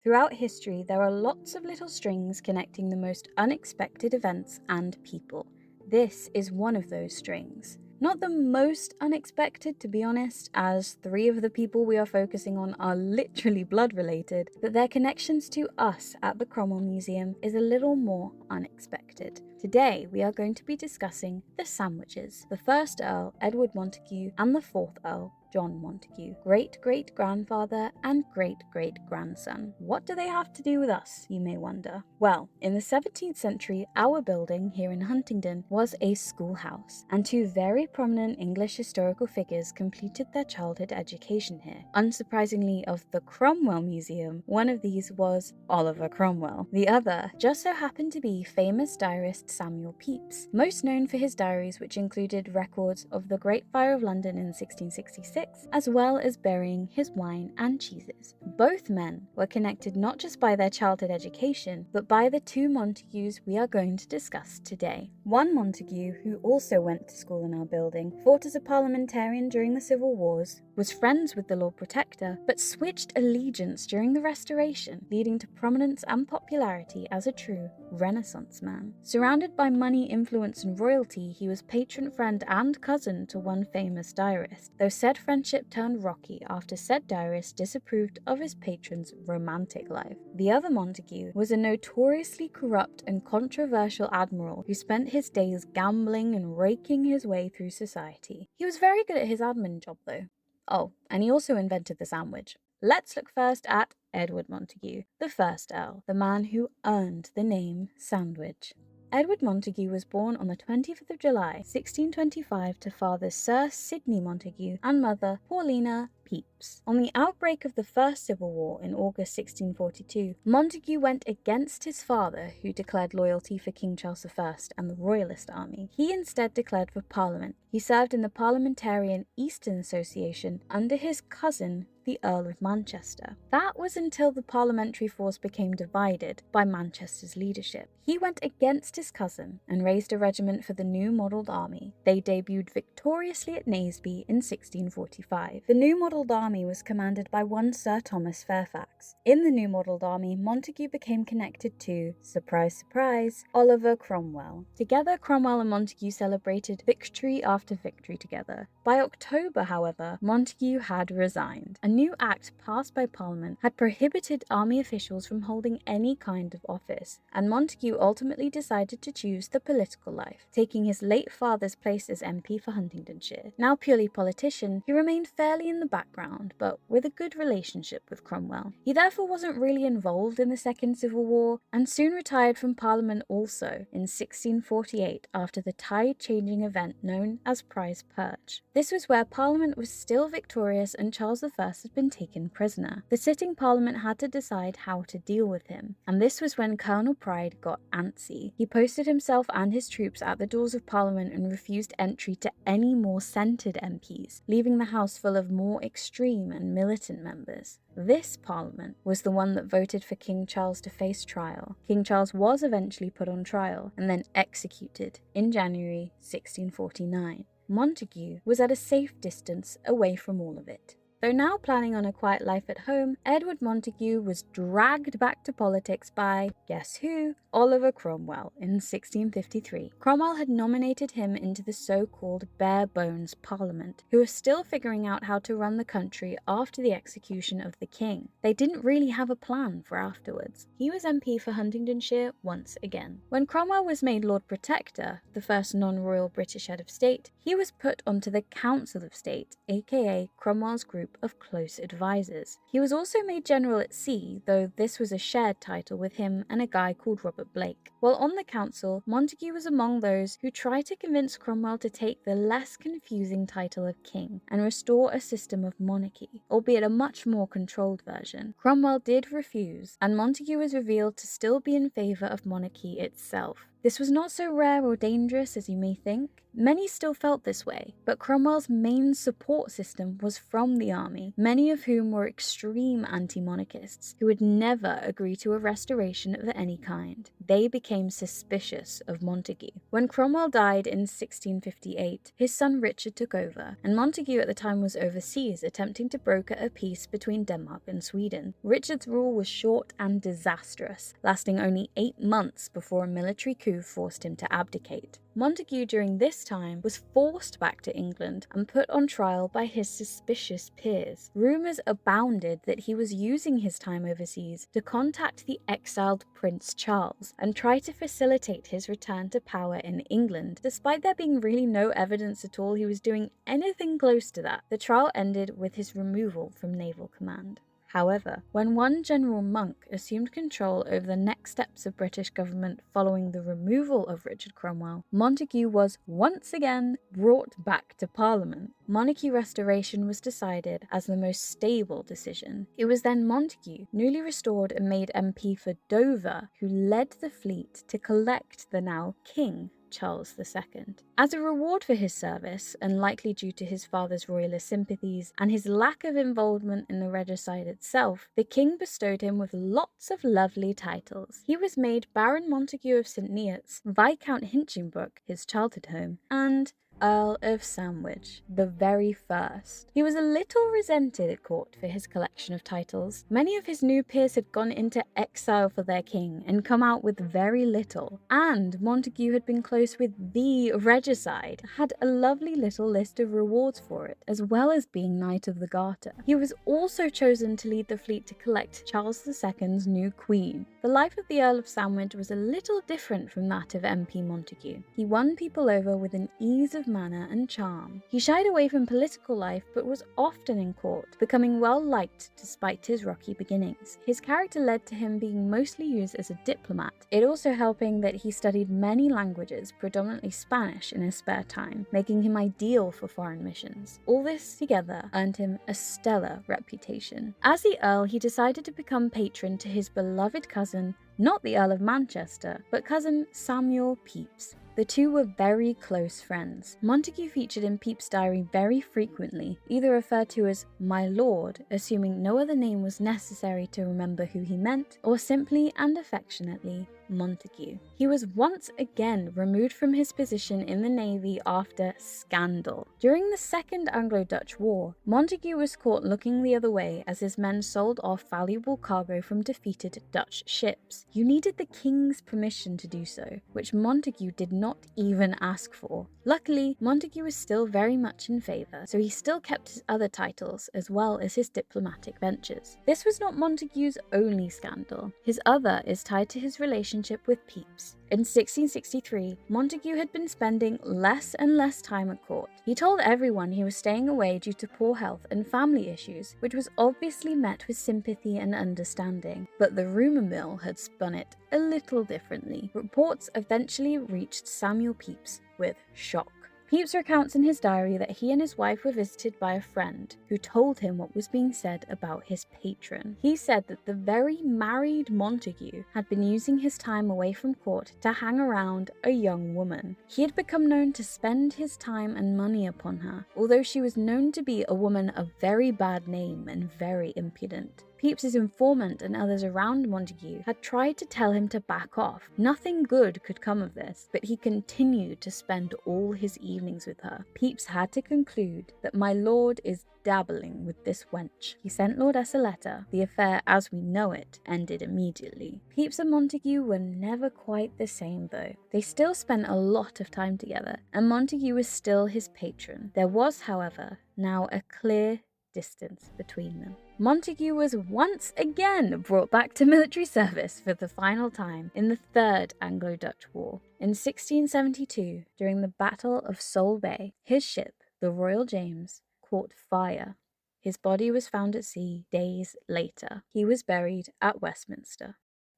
Throughout history, there are lots of little strings connecting the most unexpected events and people. This is one of those strings. Not the most unexpected, to be honest, as 3 of the people we are focusing on are literally blood related, but their connections to us at the Cromwell Museum is a little more unexpected. Today, we are going to be discussing the Sandwiches, the 1st Earl, Edward Montagu, and the 4th Earl, John Montagu, great-great-grandfather and great-great-grandson. What do they have to do with us, you may wonder? Well, in the 17th century, our building here in Huntingdon was a schoolhouse, and 2 very prominent English historical figures completed their childhood education here. Unsurprisingly, of the Cromwell Museum, one of these was Oliver Cromwell. The other just so happened to be famous diarist Samuel Pepys, most known for his diaries which included records of the Great Fire of London in 1666, as well as burying his wine and cheeses. Both men were connected not just by their childhood education, but by the 2 Montagues we are going to discuss today. One Montagu, who also went to school in our building, fought as a parliamentarian during the Civil Wars, was friends with the Lord Protector, but switched allegiance during the Restoration, leading to prominence and popularity as a true Renaissance man. Surrounded by money, influence, and royalty, he was patron, friend, and cousin to one famous diarist, though said friendship turned rocky after said diarist disapproved of his patron's romantic life. The other Montagu was a notoriously corrupt and controversial admiral who spent his days gambling and raking his way through society. He was very good at his admin job though. Oh, and he also invented the sandwich. Let's look first at Edward Montagu, the 1st Earl, the man who earned the name Sandwich. Edward Montagu was born on the 20th of July, 1625 to father Sir Sidney Montagu and mother Paulina Pepys. On the outbreak of the First Civil War in August 1642, Montagu went against his father, who declared loyalty for King Charles I and the Royalist army. He instead declared for Parliament. He served in the Parliamentarian Eastern Association under his cousin, the Earl of Manchester. That was until the parliamentary force became divided by Manchester's leadership. He went against his cousin and raised a regiment for the new modelled army. They debuted victoriously at Naseby in 1645. The new modelled army was commanded by one Sir Thomas Fairfax. In the new modelled army, Montagu became connected to, surprise surprise, Oliver Cromwell. Together, Cromwell and Montagu celebrated victory after victory together. By October, however, Montagu had resigned. A new act passed by Parliament had prohibited army officials from holding any kind of office, and Montagu ultimately decided to choose the political life, taking his late father's place as MP for Huntingdonshire. Now purely politician, he remained fairly in the background, but with a good relationship with Cromwell. He therefore wasn't really involved in the Second Civil War, and soon retired from Parliament also in 1648 after the tide-changing event known as Prize Purge. This was where Parliament was still victorious and Charles I had been taken prisoner. The sitting Parliament had to decide how to deal with him, and this was when Colonel Pride got antsy. He posted himself and his troops at the doors of Parliament and refused entry to any more centred MPs, leaving the House full of more extreme and militant members. This Parliament was the one that voted for King Charles to face trial. King Charles was eventually put on trial and then executed in January 1649. Montagu was at a safe distance away from all of it. Though now planning on a quiet life at home, Edward Montagu was dragged back to politics by, guess who? Oliver Cromwell in 1653. Cromwell had nominated him into the so-called bare bones Parliament, who were still figuring out how to run the country after the execution of the king. They didn't really have a plan for afterwards. He was MP for Huntingdonshire once again. When Cromwell was made Lord Protector, the first non-royal British head of state, he was put onto the Council of State, aka Cromwell's group of close advisors. He was also made General at Sea, though this was a shared title with him and a guy called Robert Blake. While on the council, Montagu was among those who tried to convince Cromwell to take the less confusing title of king and restore a system of monarchy, albeit a much more controlled version. Cromwell did refuse, and Montagu was revealed to still be in favour of monarchy itself. This was not so rare or dangerous as you may think. Many still felt this way, but Cromwell's main support system was from the army, many of whom were extreme anti-monarchists who would never agree to a restoration of any kind. They became became suspicious of Montagu. When Cromwell died in 1658, his son Richard took over, and Montagu at the time was overseas attempting to broker a peace between Denmark and Sweden. Richard's rule was short and disastrous, lasting only 8 months before a military coup forced him to abdicate. Montagu during this time was forced back to England and put on trial by his suspicious peers. Rumours abounded that he was using his time overseas to contact the exiled Prince Charles and try to facilitate his return to power in England, despite there being really no evidence at all he was doing anything close to that. The trial ended with his removal from naval command. However, when one General Monk assumed control over the next steps of British government following the removal of Richard Cromwell, Montagu was once again brought back to Parliament. Monarchy restoration was decided as the most stable decision. It was then Montagu, newly restored and made MP for Dover, who led the fleet to collect the now King Charles II. As a reward for his service, and likely due to his father's royalist sympathies and his lack of involvement in the regicide itself, the king bestowed him with lots of lovely titles. He was made Baron Montagu of St. Neots, Viscount Hinchinbrook, his childhood home, and Earl of Sandwich, the very first. He was a little resented at court for his collection of titles. Many of his new peers had gone into exile for their king and come out with very little. And Montagu had been close with the regicide, had a lovely little list of rewards for it, as well as being Knight of the Garter. He was also chosen to lead the fleet to collect Charles II's new queen. The life of the Earl of Sandwich was a little different from that of MP Montagu. He won people over with an ease of manner and charm. He shied away from political life but was often in court, becoming well liked despite his rocky beginnings. His character led to him being mostly used as a diplomat, it also helping that he studied many languages, predominantly Spanish, in his spare time, making him ideal for foreign missions. All this together earned him a stellar reputation. As the Earl, he decided to become patron to his beloved cousin, not the Earl of Manchester, but cousin Samuel Pepys. The two were very close friends. Montagu featured in Pepys' diary very frequently, either referred to as "my lord," assuming no other name was necessary to remember who he meant, or simply and affectionately Montagu. He was once again removed from his position in the Navy after scandal. During the Second Anglo-Dutch War, Montagu was caught looking the other way as his men sold off valuable cargo from defeated Dutch ships. You needed the king's permission to do so, which Montagu did not even ask for. Luckily, Montagu was still very much in favour, so he still kept his other titles as well as his diplomatic ventures. This was not Montagu's only scandal. His other is tied to his relationship with Pepys. In 1663, Montagu had been spending less and less time at court. He told everyone he was staying away due to poor health and family issues, which was obviously met with sympathy and understanding. But the rumour mill had spun it a little differently. Reports eventually reached Samuel Pepys with shock. Pepys recounts in his diary that he and his wife were visited by a friend who told him what was being said about his patron. He said that the very married Montagu had been using his time away from court to hang around a young woman. He had become known to spend his time and money upon her, although she was known to be a woman of very bad name and very impudent. Pepys' informant and others around Montagu had tried to tell him to back off. Nothing good could come of this, but he continued to spend all his evenings with her. Pepys had to conclude that my lord is dabbling with this wench. He sent Lord S a letter. The affair, as we know it, ended immediately. Pepys and Montagu were never quite the same though. They still spent a lot of time together, and Montagu was still his patron. There was, however, now a clear distance between them. Montagu was once again brought back to military service for the final time in the Third Anglo-Dutch War. In 1672, during the Battle of Sole Bay, his ship, the Royal James, caught fire. His body was found at sea days later. He was buried at Westminster.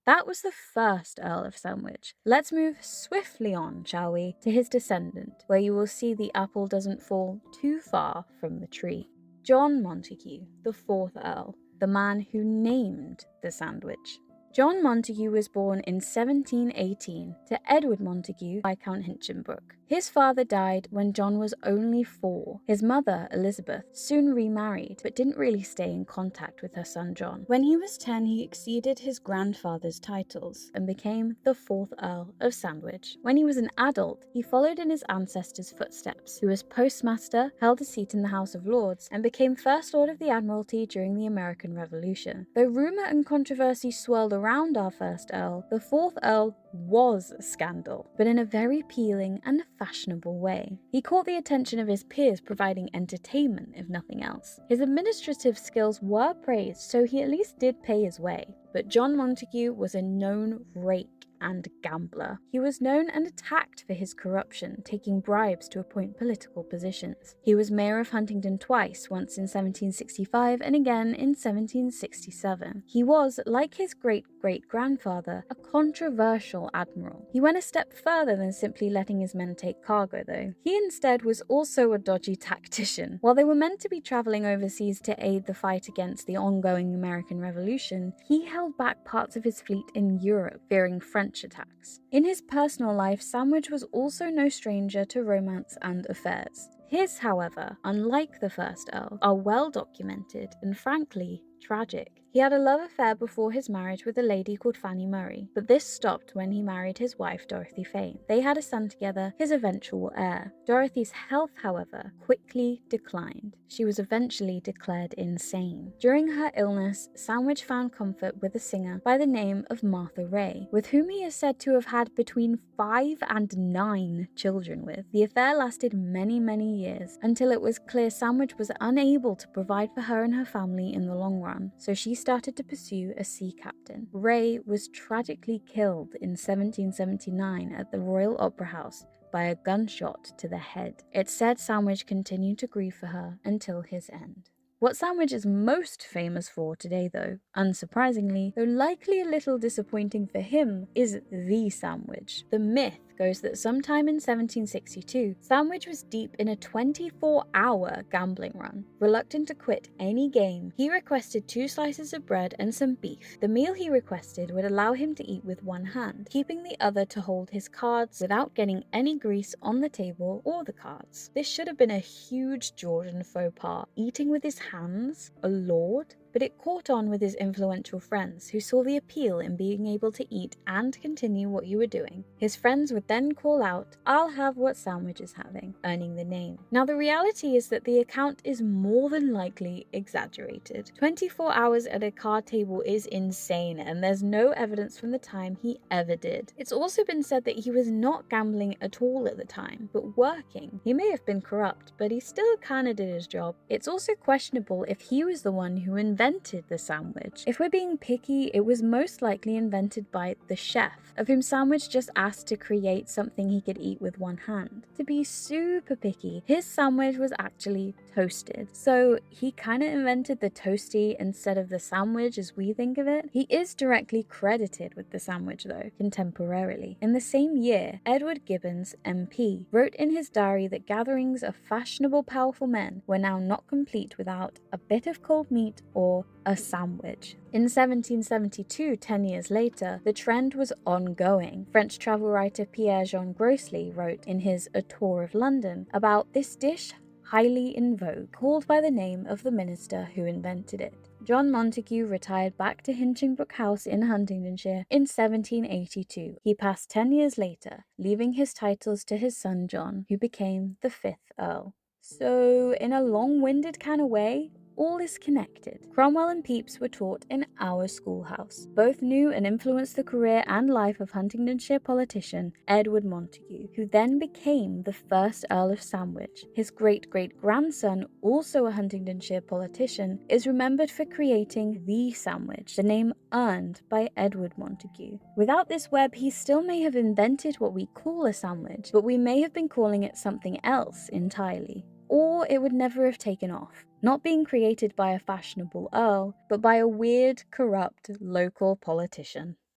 That was the first Earl of Sandwich. Let's move swiftly on, shall we, to his descendant, where you will see the apple doesn't fall too far from the tree. John Montagu, the fourth Earl, the man who named the sandwich. John Montagu was born in 1718 to Edward Montagu, Viscount Hinchinbrook. His father died when John was only 4. His mother, Elizabeth, soon remarried, but didn't really stay in contact with her son John. When he was 10, he exceeded his grandfather's titles and became the 4th Earl of Sandwich. When he was an adult, he followed in his ancestors' footsteps. He was postmaster, held a seat in the House of Lords, and became First Lord of the Admiralty during the American Revolution. Though rumour and controversy swirled around our first Earl, the 4th Earl was a scandal, but in a very appealing and fashionable way. He caught the attention of his peers, providing entertainment if nothing else. His administrative skills were praised, so he at least did pay his way. But John Montagu was a known rake and gambler. He was known and attacked for his corruption, taking bribes to appoint political positions. He was mayor of Huntingdon twice, once in 1765 and again in 1767. He was, like his great-great-grandfather, a controversial admiral. He went a step further than simply letting his men take cargo, though. He instead was also a dodgy tactician. While they were meant to be traveling overseas to aid the fight against the ongoing American Revolution, he held back parts of his fleet in Europe, fearing French attacks. In his personal life, Sandwich was also no stranger to romance and affairs. His, however, unlike the first Earl, are well documented and frankly tragic. He had a love affair before his marriage with a lady called Fanny Murray, but this stopped when he married his wife Dorothy Fane. They had a son together, his eventual heir. Dorothy's health, however, quickly declined. She was eventually declared insane. During her illness, Sandwich found comfort with a singer by the name of Martha Ray, with whom he is said to have had between 5 and 9 children with. The affair lasted many years, until it was clear Sandwich was unable to provide for her and her family in the long run, so she started to pursue a sea captain. Ray was tragically killed in 1779 at the Royal Opera House by a gunshot to the head. It's said Sandwich continued to grieve for her until his end. What Sandwich is most famous for today, though, unsurprisingly, though likely a little disappointing for him, is the sandwich. The myth goes that sometime in 1762, Sandwich was deep in a 24-hour gambling run. Reluctant to quit any game, he requested 2 slices of bread and some beef. The meal he requested would allow him to eat with one hand, keeping the other to hold his cards without getting any grease on the table or the cards. This should have been a huge Georgian faux pas. Eating with his hands? A lord? But it caught on with his influential friends, who saw the appeal in being able to eat and continue what you were doing. His friends would then call out, "I'll have what Sandwich is having," earning the name. Now the reality is that the account is more than likely exaggerated. 24 hours at a card table is insane, and there's no evidence from the time he ever did. It's also been said that he was not gambling at all at the time, but working. He may have been corrupt, but he still kinda did his job. It's also questionable if he was the one who invented the sandwich. If we're being picky, it was most likely invented by the chef, of whom Sandwich just asked to create something he could eat with one hand. To be super picky, his sandwich was actually toasted. So he kind of invented the toasty instead of the sandwich as we think of it. He is directly credited with the sandwich though, contemporarily. In the same year, Edward Gibbons, MP, wrote in his diary that gatherings of fashionable powerful men were now not complete without a bit of cold meat or a sandwich. In 1772, 10 years later, the trend was ongoing. French travel writer Pierre-Jean Grosley wrote in his A Tour of London about this dish highly in vogue, called by the name of the minister who invented it. John Montagu retired back to Hinchingbrook House in Huntingdonshire in 1782. He passed 10 years later, leaving his titles to his son John, who became the 5th Earl. So, in a long-winded kind of way, all is connected. Cromwell and Pepys were taught in our schoolhouse. Both knew and influenced the career and life of Huntingdonshire politician Edward Montagu, who then became the 1st Earl of Sandwich. His great-great-grandson, also a Huntingdonshire politician, is remembered for creating the sandwich, the name earned by Edward Montagu. Without this web, he still may have invented what we call a sandwich, but we may have been calling it something else entirely. Or it would never have taken off, not being created by a fashionable earl, but by a weird, corrupt local politician.